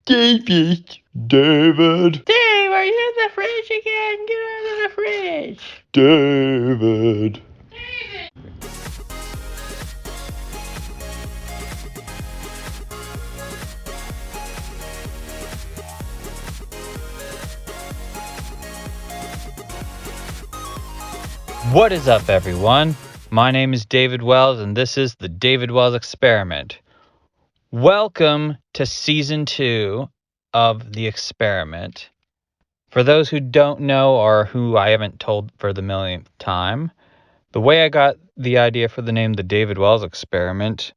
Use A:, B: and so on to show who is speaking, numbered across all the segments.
A: David. David.
B: Dave, are you in the fridge again? Get out of the fridge.
A: David.
B: What is up, everyone? My name is David Wells, and this is the David Wells Experiment. Welcome to Season 2 of The Experiment. For those who don't know or who I haven't told for the millionth time, the way I got the idea for the name The David Wells Experiment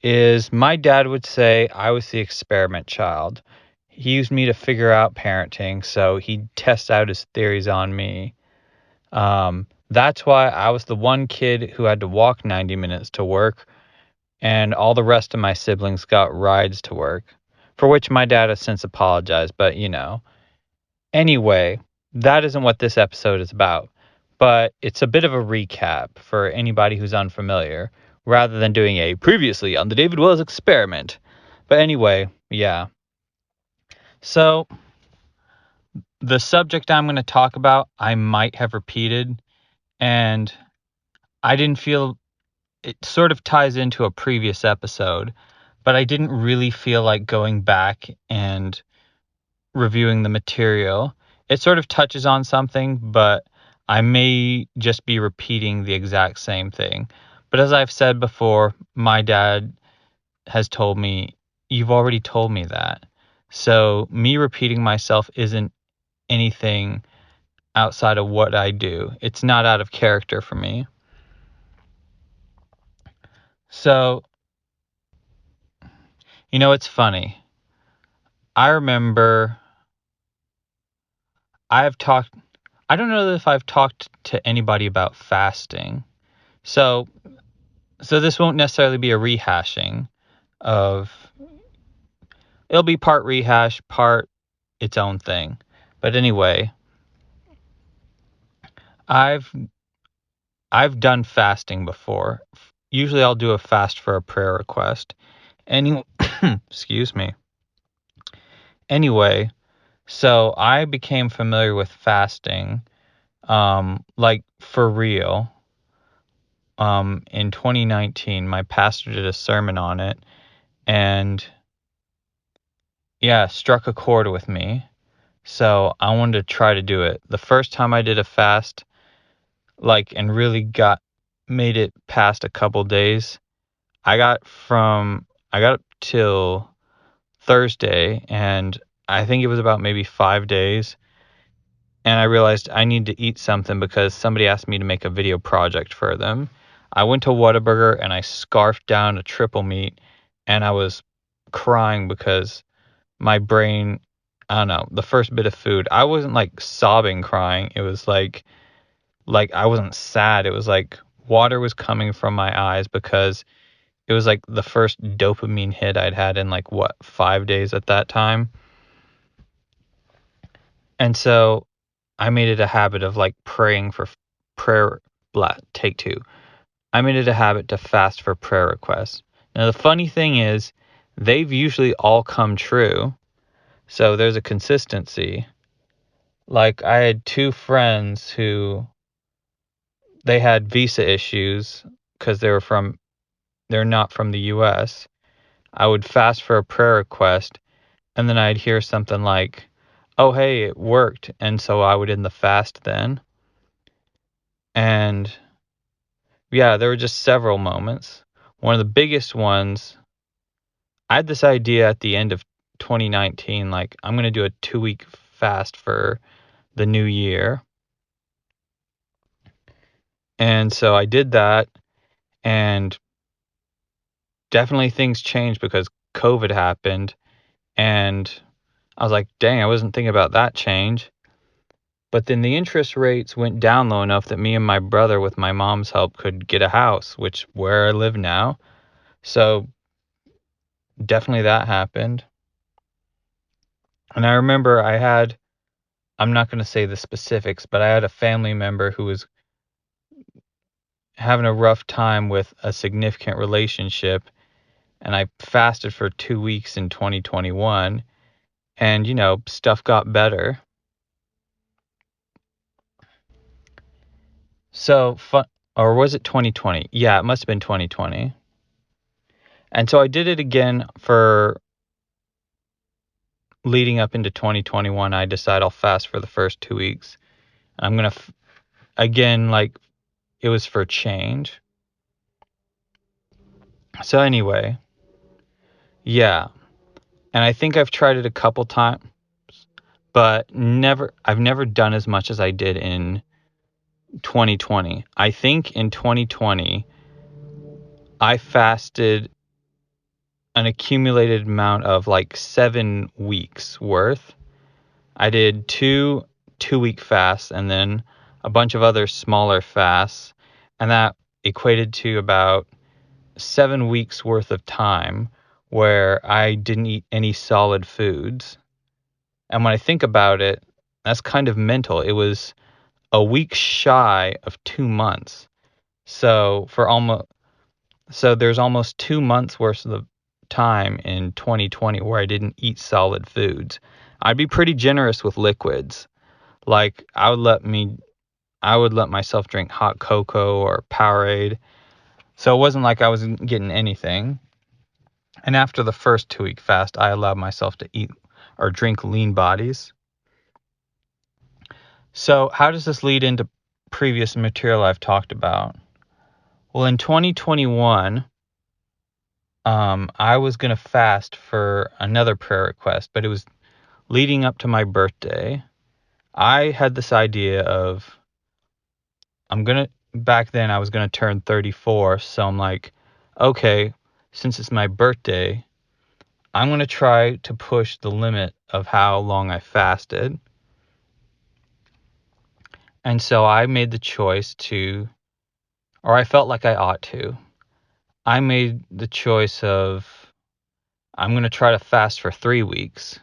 B: is my dad would say I was the experiment child. He used me to figure out parenting, so he'd test out his theories on me. That's why I was the one kid who had to walk 90 minutes to work, and all the rest of my siblings got rides to work, for which my dad has since apologized, but you know. Anyway, that isn't what this episode is about, but it's a bit of a recap for anybody who's unfamiliar, rather than doing a previously on the David Wells Experiment. But anyway, yeah. So, the subject I'm going to talk about, I might have repeated, and I didn't feel it sort of ties into a previous episode, but I didn't really feel like going back and reviewing the material. It sort of touches on something, but I may just be repeating the exact same thing. But as I've said before, my dad has told me, you've already told me that. So me repeating myself isn't anything outside of what I do. It's not out of character for me. So, you know, it's funny. I remember I don't know if I've talked to anybody about fasting. So this won't necessarily be a rehashing of, it'll be part rehash, part its own thing. But anyway, I've done fasting before. Usually I'll do a fast for a prayer request. Excuse me. Anyway, so I became familiar with fasting, like for real. In 2019, my pastor did a sermon on it, and yeah, struck a chord with me. So I wanted to try to do it. The first time I did a fast, and really made it past a couple days, I got up till Thursday, and I think it was about maybe 5 days. And I realized I need to eat something because somebody asked me to make a video project for them. I went to Whataburger and I scarfed down a triple meat, and I was crying because my brain, I don't know, the first bit of food, I wasn't like sobbing crying. It was like I wasn't sad. It was like water was coming from my eyes because it was like the first dopamine hit I'd had in 5 days at that time. And so I made it a habit of praying for prayer. Take two. I made it a habit to fast for prayer requests. Now, the funny thing is, they've usually all come true. So there's a consistency. I had two friends who they had visa issues because they're not from the US. I would fast for a prayer request, and then I'd hear something like, oh, hey, it worked. And so I would end the fast then. And yeah, there were just several moments. One of the biggest ones, I had this idea at the end of 2019, I'm going to do a 2-week fast for the new year. And so I did that, and definitely things changed because COVID happened. And I was like, dang, I wasn't thinking about that change. But then the interest rates went down low enough that me and my brother, with my mom's help, could get a house, where I live now. So definitely that happened. And I remember I'm not going to say the specifics, but I had a family member who was having a rough time with a significant relationship, and I fasted for 2 weeks in 2021, And, stuff got better. So, or was it 2020? Yeah, it must have been 2020. And so I did it again for leading up into 2021. I decide I'll fast for the first 2 weeks. I'm going to, again, like, it was for change. So anyway, yeah. And I think I've tried it a couple times, but I've never done as much as I did in 2020. I think in 2020, I fasted an accumulated amount of like 7 weeks worth. I did 2 2-week fasts and then a bunch of other smaller fasts, and that equated to about 7 weeks worth of time where I didn't eat any solid foods. And when I think about it, that's kind of mental. It was a week shy of 2 months. So there's almost 2 months worth of time in 2020 where I didn't eat solid foods. I'd be pretty generous with liquids. Like I would let myself drink hot cocoa or Powerade. So it wasn't like I wasn't getting anything. And after the first 2-week fast, I allowed myself to eat or drink lean bodies. So how does this lead into previous material I've talked about? Well, in 2021, I was going to fast for another prayer request, but it was leading up to my birthday. I had this idea of back then I was going to turn 34, so I'm like, okay, since it's my birthday, I'm going to try to push the limit of how long I fasted. And so I made the choice or I felt like I ought to. I made the choice of I'm going to try to fast for 3 weeks.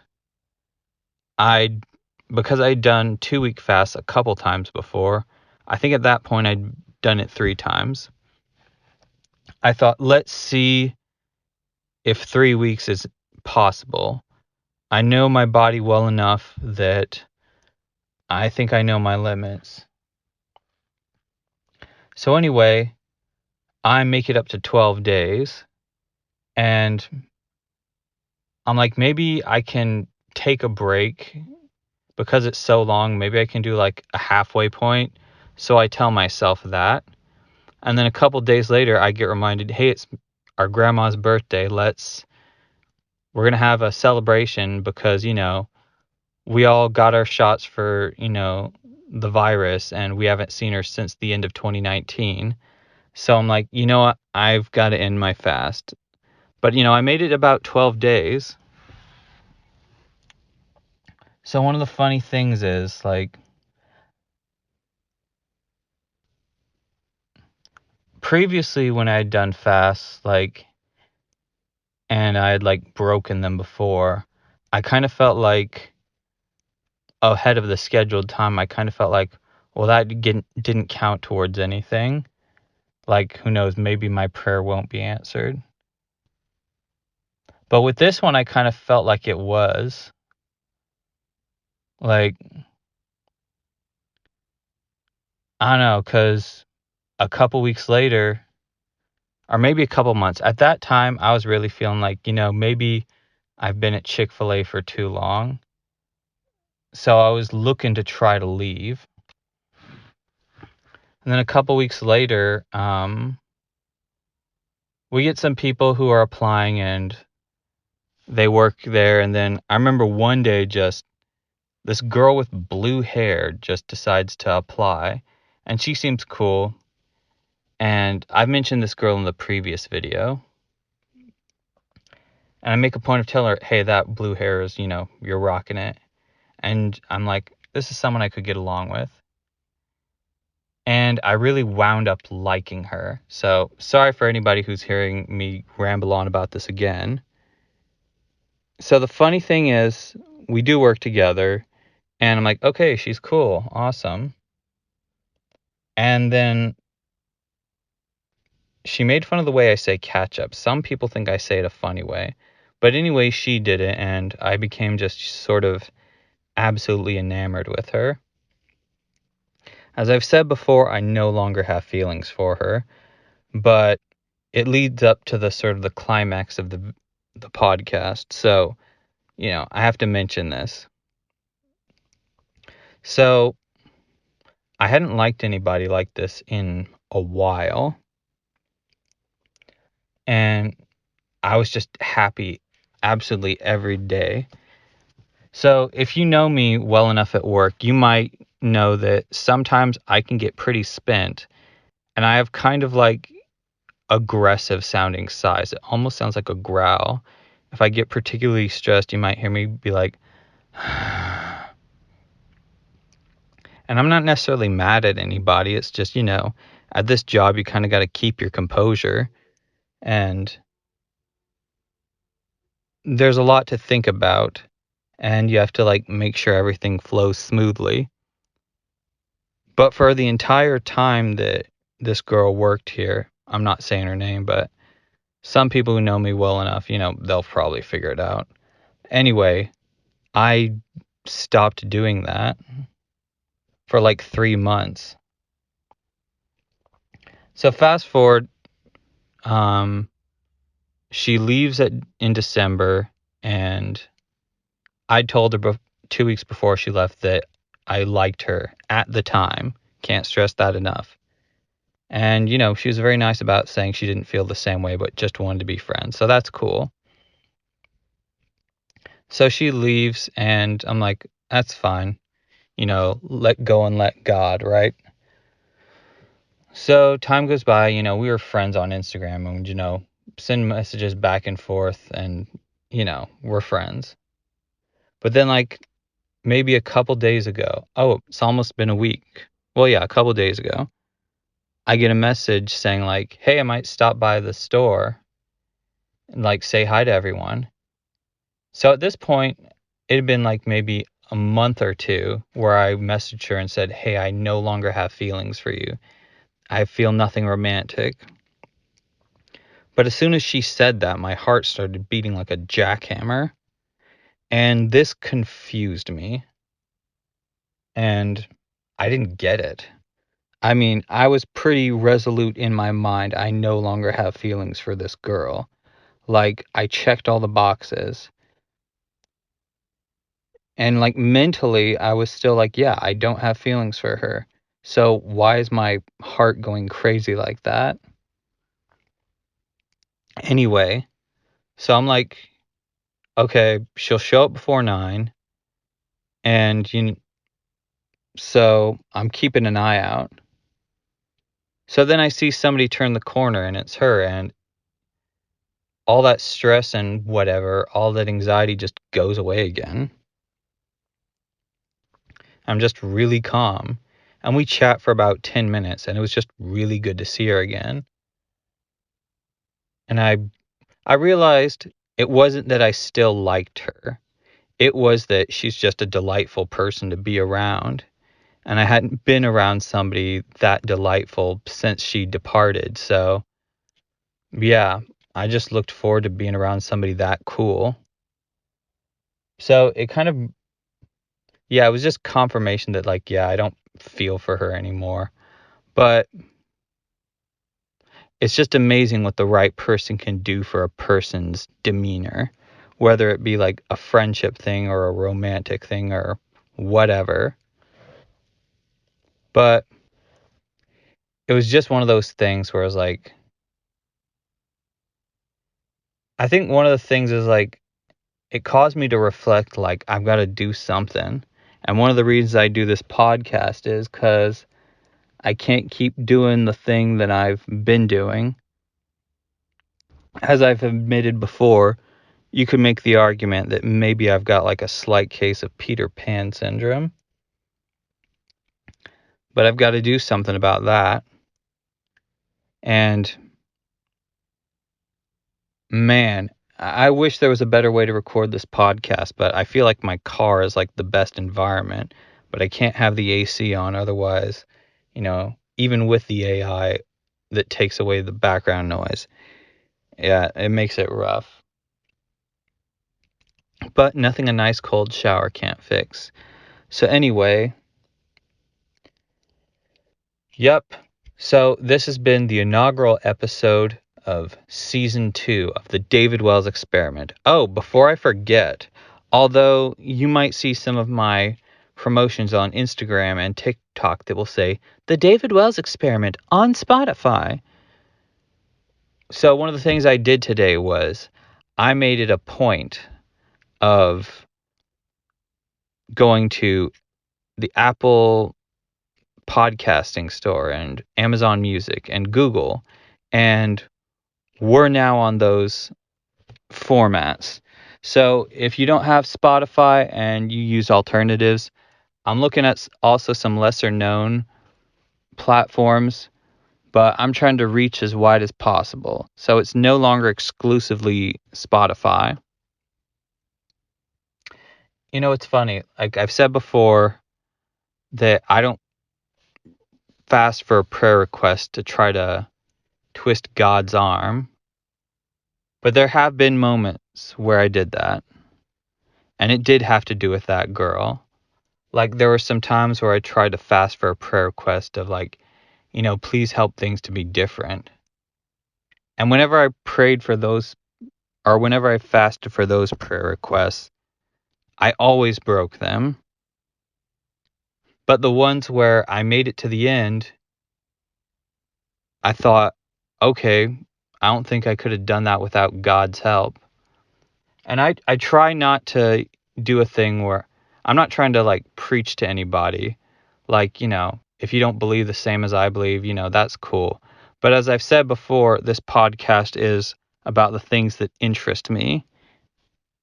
B: Because I'd done 2-week fasts a couple times before, I think at that point I'd done it 3 times. I thought, let's see if 3 weeks is possible. I know my body well enough that I think I know my limits. So anyway, I make it up to 12 days, and I'm like, maybe I can take a break because it's so long. Maybe I can do like a halfway point. So I tell myself that. And then a couple days later, I get reminded, hey, it's our grandma's birthday. We're going to have a celebration because, we all got our shots for, the virus and we haven't seen her since the end of 2019. So I'm like, you know what? I've got to end my fast. But, I made it about 12 days. So one of the funny things is, like, previously when I had done fasts, like, and I had, like, broken them before, I kind of felt like ahead of the scheduled time, I kind of felt like, well, that didn't count towards anything. Like, who knows, maybe my prayer won't be answered. But with this one, I kind of felt like it was. Like, I don't know, because a couple weeks later, or maybe a couple months, at that time, I was really feeling like, maybe I've been at Chick-fil-A for too long. So I was looking to try to leave. And then a couple weeks later, we get some people who are applying and they work there. And then I remember one day just this girl with blue hair just decides to apply. And she seems cool. And I've mentioned this girl in the previous video. And I make a point of telling her, hey, that blue hair is, you're rocking it. And I'm like, this is someone I could get along with. And I really wound up liking her. So sorry for anybody who's hearing me ramble on about this again. So the funny thing is, we do work together, and I'm like, okay, she's cool, awesome. And then she made fun of the way I say catch up. Some people think I say it a funny way, But anyway, she did it, and I became just sort of absolutely enamored with her. As I've said before, I no longer have feelings for her, but it leads up to the sort of the climax of the podcast. So, I have to mention this. So, I hadn't liked anybody like this in a while, and I was just happy absolutely every day. So, if you know me well enough at work, you might know that sometimes I can get pretty spent, and I have kind of like aggressive sounding sighs. It almost sounds like a growl. If I get particularly stressed, you might hear me be like, and I'm not necessarily mad at anybody. It's just, at this job, you kind of got to keep your composure. And there's a lot to think about. And you have to like make sure everything flows smoothly. But for the entire time that this girl worked here, I'm not saying her name, but some people who know me well enough, they'll probably figure it out. Anyway, I stopped doing that for like 3 months. So fast forward, she leaves in December, and I told her 2 weeks before she left that I liked her at the time. Can't stress that enough. And, she was very nice about saying she didn't feel the same way, but just wanted to be friends. So that's cool. So she leaves, and I'm like, that's fine. Let go and let God, right? So time goes by, we were friends on Instagram and, send messages back and forth and, we're friends. But then like maybe a couple days ago, it's almost been a week. Well, yeah, a couple days ago, I get a message saying like, hey, I might stop by the store and like say hi to everyone. So at this point, it had been like maybe a month or two where I messaged her and said, hey, I no longer have feelings for you. I feel nothing romantic. But as soon as she said that, my heart started beating like a jackhammer. And this confused me. And I didn't get it. I mean, I was pretty resolute in my mind. I no longer have feelings for this girl. Like, I checked all the boxes. And, like, mentally, I was still like, yeah, I don't have feelings for her. So, why is my heart going crazy like that? Anyway, so I'm like, okay, she'll show up before 9. And, so I'm keeping an eye out. So then I see somebody turn the corner and it's her, and all that stress and whatever, all that anxiety just goes away again. I'm just really calm. And we chat for about 10 minutes, and it was just really good to see her again. And I realized it wasn't that I still liked her. It was that she's just a delightful person to be around. And I hadn't been around somebody that delightful since she departed. So, yeah, I just looked forward to being around somebody that cool. So it kind of, yeah, it was just confirmation that, like, yeah, I don't feel for her anymore. But it's just amazing what the right person can do for a person's demeanor, whether it be like a friendship thing or a romantic thing or whatever. But it was just one of those things where I was like, I think one of the things is like, it caused me to reflect, like, I've got to do something. And one of the reasons I do this podcast is because I can't keep doing the thing that I've been doing. As I've admitted before, you could make the argument that maybe I've got like a slight case of Peter Pan syndrome. But I've got to do something about that. And man, I wish there was a better way to record this podcast, but I feel like my car is like the best environment, but I can't have the AC on. Otherwise, even with the AI that takes away the background noise, yeah, it makes it rough. but nothing a nice cold shower can't fix. So anyway, yep. So this has been the inaugural episode of season 2 of the David Wells Experiment. Oh, before I forget, although you might see some of my promotions on Instagram and TikTok that will say the David Wells Experiment on Spotify. So one of the things I did today was I made it a point of going to the Apple podcasting store and Amazon Music and Google, and we're now on those formats. So if you don't have Spotify and you use alternatives, I'm looking at also some lesser known platforms, but I'm trying to reach as wide as possible. So it's no longer exclusively Spotify. You know, it's funny. Like I've said before that I don't fast for a prayer request to try to twist God's arm. But there have been moments where I did that. And it did have to do with that girl. Like there were some times where I tried to fast for a prayer request of like, please help things to be different. And whenever I prayed for those, or whenever I fasted for those prayer requests, I always broke them. But the ones where I made it to the end, I thought, okay, I don't think I could have done that without God's help. And I try not to do a thing where I'm not trying to like preach to anybody. Like, if you don't believe the same as I believe, that's cool. But as I've said before, this podcast is about the things that interest me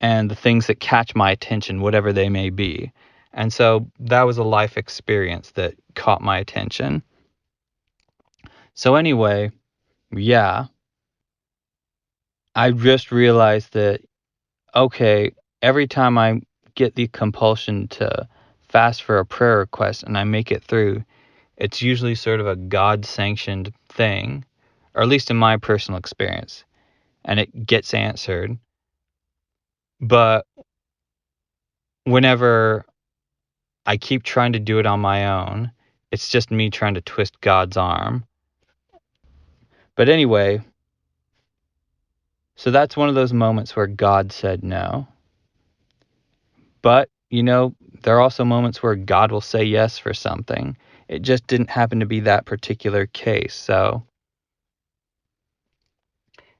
B: and the things that catch my attention, whatever they may be. And so that was a life experience that caught my attention. So anyway, yeah, I just realized that, okay, every time I get the compulsion to fast for a prayer request and I make it through, it's usually sort of a God-sanctioned thing, or at least in my personal experience, and it gets answered. But whenever I keep trying to do it on my own, it's just me trying to twist God's arm. But anyway, so that's one of those moments where God said no. But, there are also moments where God will say yes for something. It just didn't happen to be that particular case. So,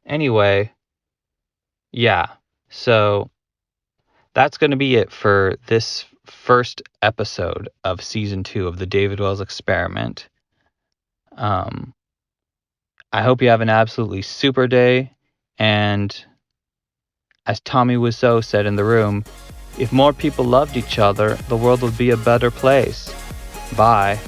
B: anyway, yeah. So, that's going to be it for this first episode of season 2 of the David Wells Experiment. I hope you have an absolutely super day. And as Tommy Wiseau said in the room, if more people loved each other, the world would be a better place. Bye.